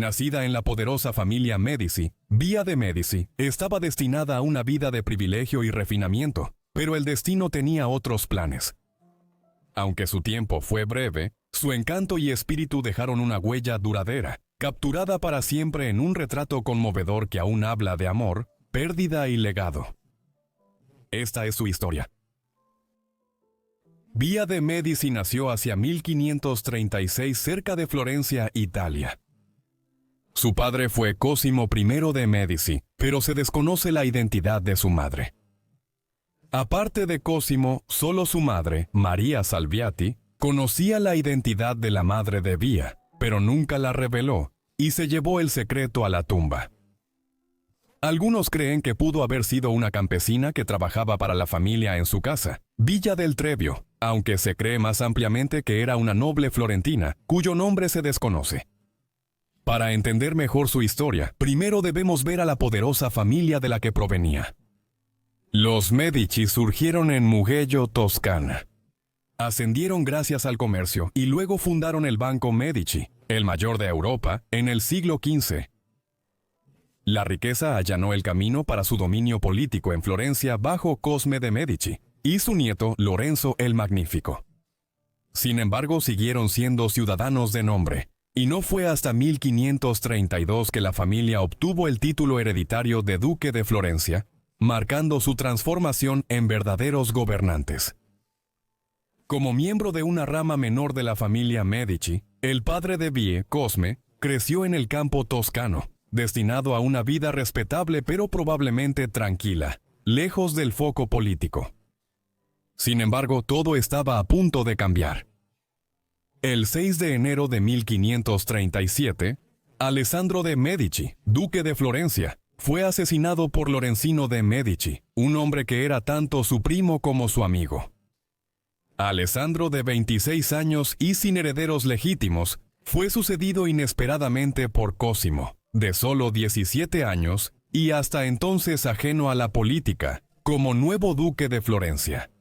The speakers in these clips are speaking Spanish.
Nacida en la poderosa familia Medici, Vía de Medici estaba destinada a una vida de privilegio y refinamiento, pero el destino tenía otros planes. Aunque su tiempo fue breve, su encanto y espíritu dejaron una huella duradera, capturada para siempre en un retrato conmovedor que aún habla de amor, pérdida y legado. Esta es su historia. Vía de Medici nació hacia 1536 cerca de Florencia, Italia. Su padre fue Cosimo I de Medici, pero se desconoce la identidad de su madre. Aparte de Cosimo, solo su madre, María Salviati, conocía la identidad de la madre de Vía, pero nunca la reveló, y se llevó el secreto a la tumba. Algunos creen que pudo haber sido una campesina que trabajaba para la familia en su casa, Villa del Trevio, aunque se cree más ampliamente que era una noble florentina, cuyo nombre se desconoce. Para entender mejor su historia, primero debemos ver a la poderosa familia de la que provenía. Los Medici surgieron en Mugello, Toscana. Ascendieron gracias al comercio y luego fundaron el Banco Medici, el mayor de Europa, en el siglo XV. La riqueza allanó el camino para su dominio político en Florencia bajo Cosme de Medici y su nieto Lorenzo el Magnífico. Sin embargo, siguieron siendo ciudadanos de nombre, y no fue hasta 1532 que la familia obtuvo el título hereditario de Duque de Florencia, marcando su transformación en verdaderos gobernantes. Como miembro de una rama menor de la familia Medici, el padre de Vie, Cosme, creció en el campo toscano, destinado a una vida respetable pero probablemente tranquila, lejos del foco político. Sin embargo, todo estaba a punto de cambiar. El 6 de enero de 1537, Alessandro de Medici, duque de Florencia, fue asesinado por Lorenzino de Medici, un hombre que era tanto su primo como su amigo. Alessandro, de 26 años y sin herederos legítimos, fue sucedido inesperadamente por Cosimo, de solo 17 años y hasta entonces ajeno a la política, como nuevo duque de Florencia.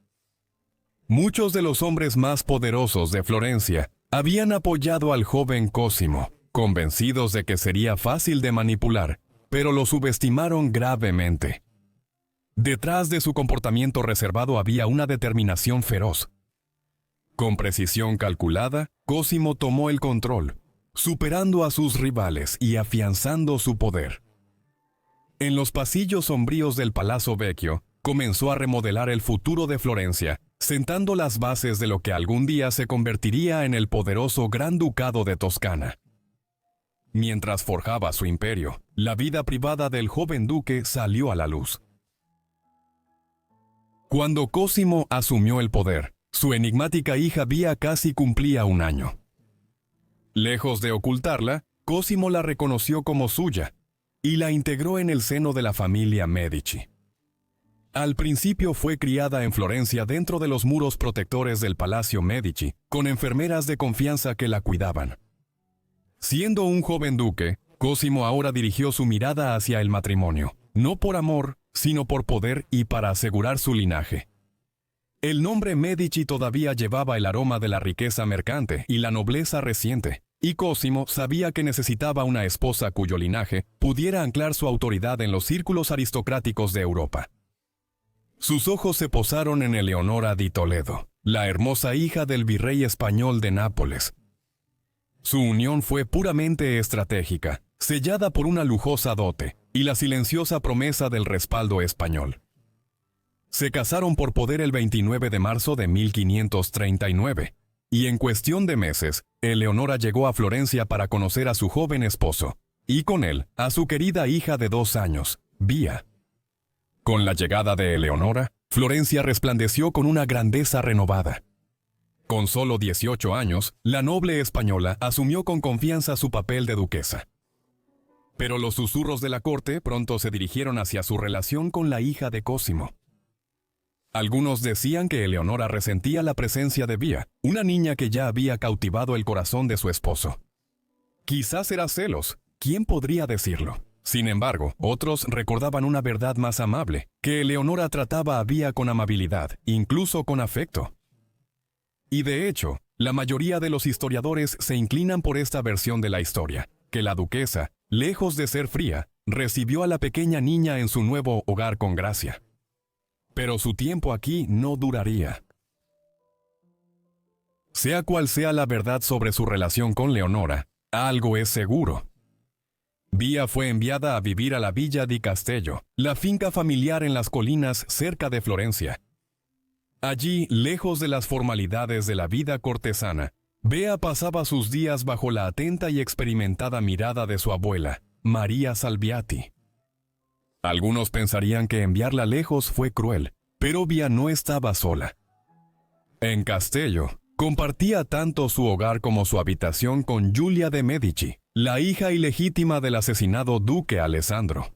Muchos de los hombres más poderosos de Florencia habían apoyado al joven Cosimo, convencidos de que sería fácil de manipular, pero lo subestimaron gravemente. Detrás de su comportamiento reservado había una determinación feroz. Con precisión calculada, Cosimo tomó el control, superando a sus rivales y afianzando su poder. En los pasillos sombríos del Palazzo Vecchio, comenzó a remodelar el futuro de Florencia, sentando las bases de lo que algún día se convertiría en el poderoso Gran Ducado de Toscana. Mientras forjaba su imperio, la vida privada del joven duque salió a la luz. Cuando Cosimo asumió el poder, su enigmática hija Vía casi cumplía un año. Lejos de ocultarla, Cosimo la reconoció como suya y la integró en el seno de la familia Medici. Al principio fue criada en Florencia dentro de los muros protectores del Palacio Medici, con enfermeras de confianza que la cuidaban. Siendo un joven duque, Cosimo ahora dirigió su mirada hacia el matrimonio, no por amor, sino por poder y para asegurar su linaje. El nombre Medici todavía llevaba el aroma de la riqueza mercante y la nobleza reciente, y Cosimo sabía que necesitaba una esposa cuyo linaje pudiera anclar su autoridad en los círculos aristocráticos de Europa. Sus ojos se posaron en Eleonora di Toledo, la hermosa hija del virrey español de Nápoles. Su unión fue puramente estratégica, sellada por una lujosa dote y la silenciosa promesa del respaldo español. Se casaron por poder el 29 de marzo de 1539, y en cuestión de meses, Eleonora llegó a Florencia para conocer a su joven esposo, y con él a su querida hija de 2 años, Vía. Con la llegada de Eleonora, Florencia resplandeció con una grandeza renovada. Con solo 18 años, la noble española asumió con confianza su papel de duquesa. Pero los susurros de la corte pronto se dirigieron hacia su relación con la hija de Cosimo. Algunos decían que Eleonora resentía la presencia de Vía, una niña que ya había cautivado el corazón de su esposo. Quizás era celos, ¿quién podría decirlo? Sin embargo, otros recordaban una verdad más amable, que Eleonora trataba a Vía con amabilidad, incluso con afecto. Y de hecho, la mayoría de los historiadores se inclinan por esta versión de la historia, que la duquesa, lejos de ser fría, recibió a la pequeña niña en su nuevo hogar con gracia. Pero su tiempo aquí no duraría. Sea cual sea la verdad sobre su relación con Leonora, algo es seguro. Vía fue enviada a vivir a la Villa di Castello, la finca familiar en las colinas cerca de Florencia. Allí, lejos de las formalidades de la vida cortesana, Bea pasaba sus días bajo la atenta y experimentada mirada de su abuela, María Salviati. Algunos pensarían que enviarla lejos fue cruel, pero Bea no estaba sola. En Castello, compartía tanto su hogar como su habitación con Giulia de Medici, la hija ilegítima del asesinado duque Alessandro.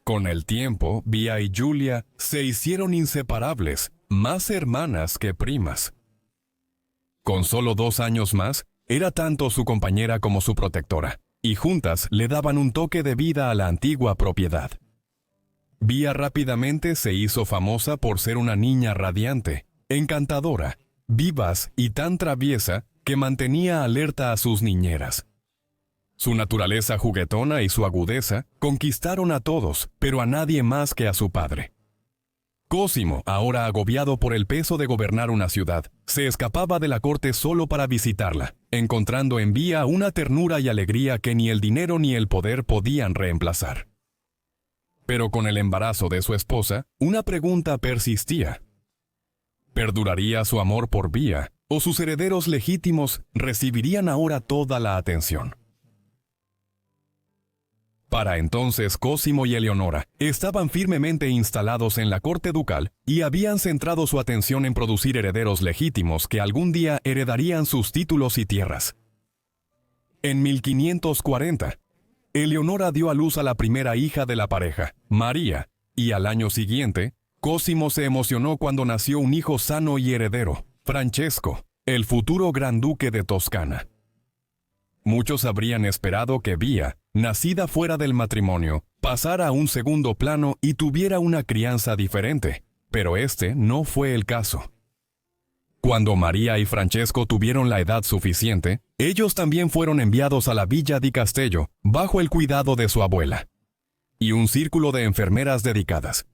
Con el tiempo, Bea y Giulia se hicieron inseparables, más hermanas que primas. Con solo 2 años más, era tanto su compañera como su protectora, y juntas le daban un toque de vida a la antigua propiedad. Bea rápidamente se hizo famosa por ser una niña radiante, encantadora, vivaz y tan traviesa que mantenía alerta a sus niñeras. Su naturaleza juguetona y su agudeza conquistaron a todos, pero a nadie más que a su padre. Cosimo, ahora agobiado por el peso de gobernar una ciudad, se escapaba de la corte solo para visitarla, encontrando en Bea una ternura y alegría que ni el dinero ni el poder podían reemplazar. Pero con el embarazo de su esposa, una pregunta persistía. ¿Perduraría su amor por Bea, o sus herederos legítimos recibirían ahora toda la atención? Para entonces Cosimo y Eleonora estaban firmemente instalados en la corte ducal y habían centrado su atención en producir herederos legítimos que algún día heredarían sus títulos y tierras. En 1540, Eleonora dio a luz a la primera hija de la pareja, María, y al año siguiente, Cosimo se emocionó cuando nació un hijo sano y heredero, Francesco, el futuro gran duque de Toscana. Muchos habrían esperado que Bea, nacida fuera del matrimonio, pasara a un segundo plano y tuviera una crianza diferente, pero este no fue el caso. Cuando María y Francesco tuvieron la edad suficiente, ellos también fueron enviados a la Villa di Castello, bajo el cuidado de su abuela, y un círculo de enfermeras dedicadas.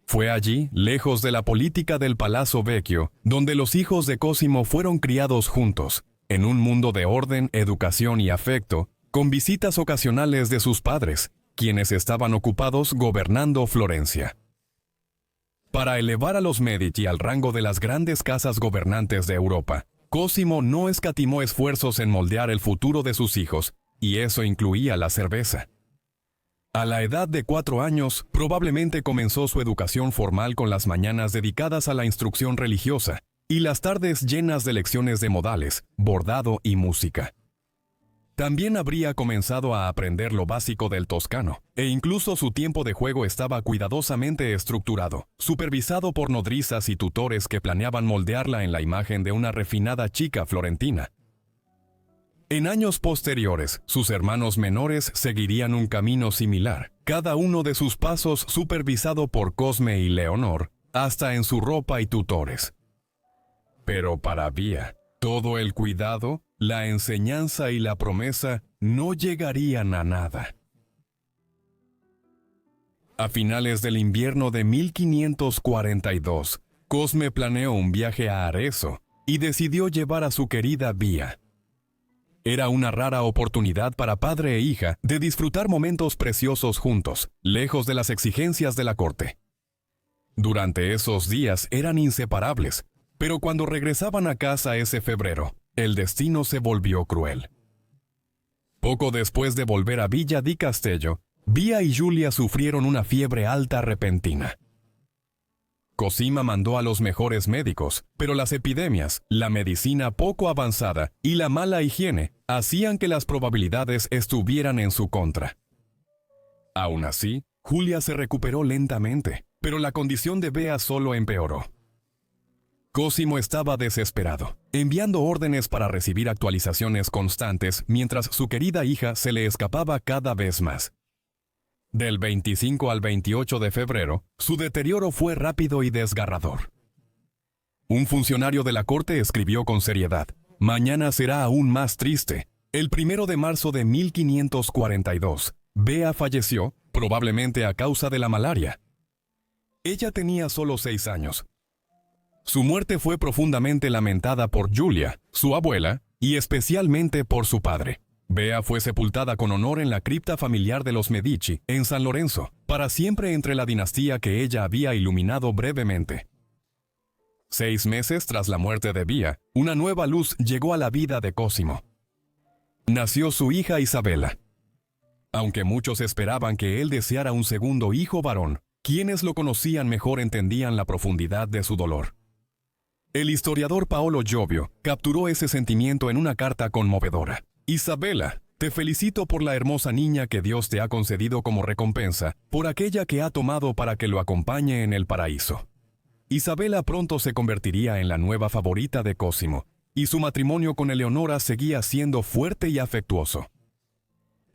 Fue allí, lejos de la política del Palazzo Vecchio, donde los hijos de Cosimo fueron criados juntos, en un mundo de orden, educación y afecto, con visitas ocasionales de sus padres, quienes estaban ocupados gobernando Florencia. Para elevar a los Medici al rango de las grandes casas gobernantes de Europa, Cosimo no escatimó esfuerzos en moldear el futuro de sus hijos, y eso incluía la cerveza. A la edad de 4 años, probablemente comenzó su educación formal con las mañanas dedicadas a la instrucción religiosa, y las tardes llenas de lecciones de modales, bordado y música. También habría comenzado a aprender lo básico del toscano, e incluso su tiempo de juego estaba cuidadosamente estructurado, supervisado por nodrizas y tutores que planeaban moldearla en la imagen de una refinada chica florentina. En años posteriores, sus hermanos menores seguirían un camino similar, cada uno de sus pasos supervisado por Cosme y Leonor, hasta en su ropa y tutores. Pero para Bea, todo el cuidado, la enseñanza y la promesa no llegarían a nada. A finales del invierno de 1542, Cosme planeó un viaje a Arezzo y decidió llevar a su querida Bea. Era una rara oportunidad para padre e hija de disfrutar momentos preciosos juntos, lejos de las exigencias de la corte. Durante esos días eran inseparables, pero cuando regresaban a casa ese febrero, el destino se volvió cruel. Poco después de volver a Villa di Castello, Bea y Giulia sufrieron una fiebre alta repentina. Cosima mandó a los mejores médicos, pero las epidemias, la medicina poco avanzada y la mala higiene hacían que las probabilidades estuvieran en su contra. Aún así, Giulia se recuperó lentamente, pero la condición de Bea solo empeoró. Cosimo estaba desesperado, enviando órdenes para recibir actualizaciones constantes mientras su querida hija se le escapaba cada vez más. Del 25 al 28 de febrero, su deterioro fue rápido y desgarrador. Un funcionario de la corte escribió con seriedad: «Mañana será aún más triste. El 1 de marzo de 1542, Bea falleció, probablemente a causa de la malaria. Ella tenía solo 6 años. Su muerte fue profundamente lamentada por Giulia, su abuela, y especialmente por su padre. Bea fue sepultada con honor en la cripta familiar de los Medici, en San Lorenzo, para siempre entre la dinastía que ella había iluminado brevemente. 6 meses tras la muerte de Bea, una nueva luz llegó a la vida de Cosimo. Nació su hija Isabela. Aunque muchos esperaban que él deseara un segundo hijo varón, quienes lo conocían mejor entendían la profundidad de su dolor. El historiador Paolo Giovio capturó ese sentimiento en una carta conmovedora. Isabela, te felicito por la hermosa niña que Dios te ha concedido como recompensa, por aquella que ha tomado para que lo acompañe en el paraíso. Isabela pronto se convertiría en la nueva favorita de Cosimo, y su matrimonio con Eleonora seguía siendo fuerte y afectuoso.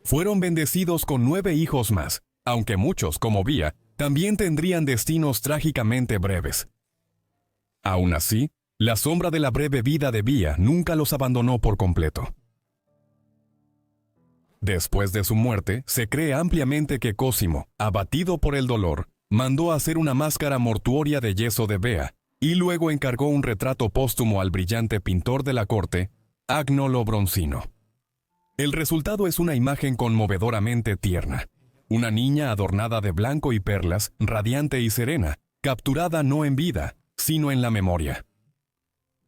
Fueron bendecidos con 9 hijos más, aunque muchos, como Bea, también tendrían destinos trágicamente breves. Aún así, la sombra de la breve vida de Bea nunca los abandonó por completo. Después de su muerte, se cree ampliamente que Cosimo, abatido por el dolor, mandó hacer una máscara mortuoria de yeso de Bea, y luego encargó un retrato póstumo al brillante pintor de la corte, Agnolo Bronzino. El resultado es una imagen conmovedoramente tierna. Una niña adornada de blanco y perlas, radiante y serena, capturada no en vida, sino en la memoria.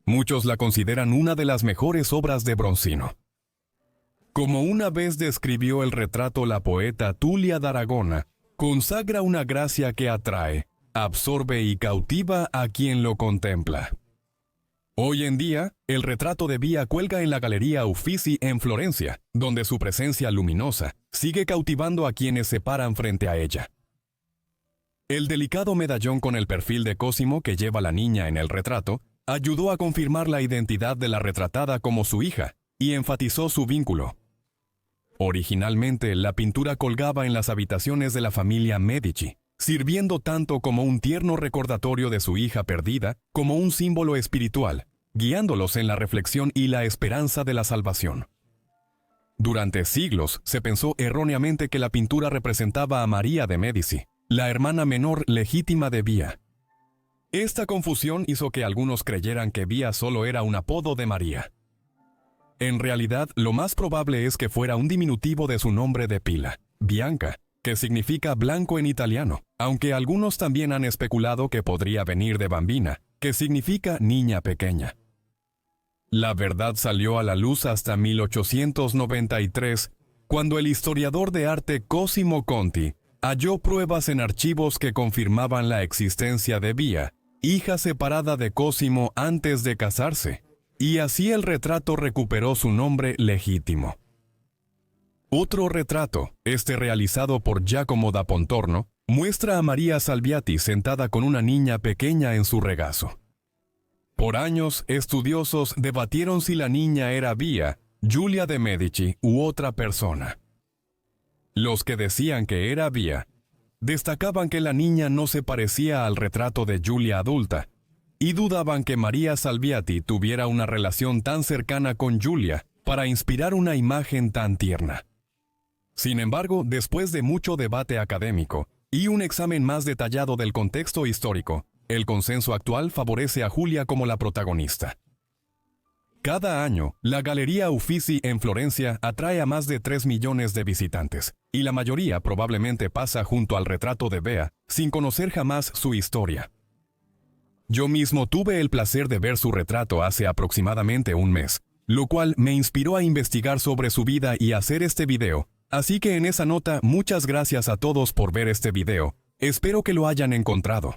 Muchos la consideran una de las mejores obras de Bronzino. Como una vez describió el retrato la poeta Tulia d'Aragona, consagra una gracia que atrae, absorbe y cautiva a quien lo contempla. Hoy en día, el retrato de Bea cuelga en la Galería Uffizi en Florencia, donde su presencia luminosa sigue cautivando a quienes se paran frente a ella. El delicado medallón con el perfil de Cosimo que lleva la niña en el retrato ayudó a confirmar la identidad de la retratada como su hija y enfatizó su vínculo. Originalmente, la pintura colgaba en las habitaciones de la familia Medici, sirviendo tanto como un tierno recordatorio de su hija perdida como un símbolo espiritual, guiándolos en la reflexión y la esperanza de la salvación. Durante siglos se pensó erróneamente que la pintura representaba a María de Medici, la hermana menor legítima de Bea. Esta confusión hizo que algunos creyeran que Bea solo era un apodo de María. En realidad, lo más probable es que fuera un diminutivo de su nombre de pila, Bianca, que significa blanco en italiano, aunque algunos también han especulado que podría venir de bambina, que significa niña pequeña. La verdad salió a la luz hasta 1893, cuando el historiador de arte Cosimo Conti halló pruebas en archivos que confirmaban la existencia de Bea, hija separada de Cosimo antes de casarse, y así el retrato recuperó su nombre legítimo. Otro retrato, este realizado por Giacomo da Pontorno, muestra a María Salviati sentada con una niña pequeña en su regazo. Por años, estudiosos debatieron si la niña era Bea, Giulia de Medici u otra persona. Los que decían que era Bea, destacaban que la niña no se parecía al retrato de Giulia adulta, y dudaban que María Salviati tuviera una relación tan cercana con Giulia para inspirar una imagen tan tierna. Sin embargo, después de mucho debate académico y un examen más detallado del contexto histórico, el consenso actual favorece a Giulia como la protagonista. Cada año, la Galería Uffizi en Florencia atrae a más de 3 millones de visitantes, y la mayoría probablemente pasa junto al retrato de Bea sin conocer jamás su historia. Yo mismo tuve el placer de ver su retrato hace aproximadamente un mes, lo cual me inspiró a investigar sobre su vida y hacer este video. Así que en esa nota, muchas gracias a todos por ver este video. Espero que lo hayan encontrado.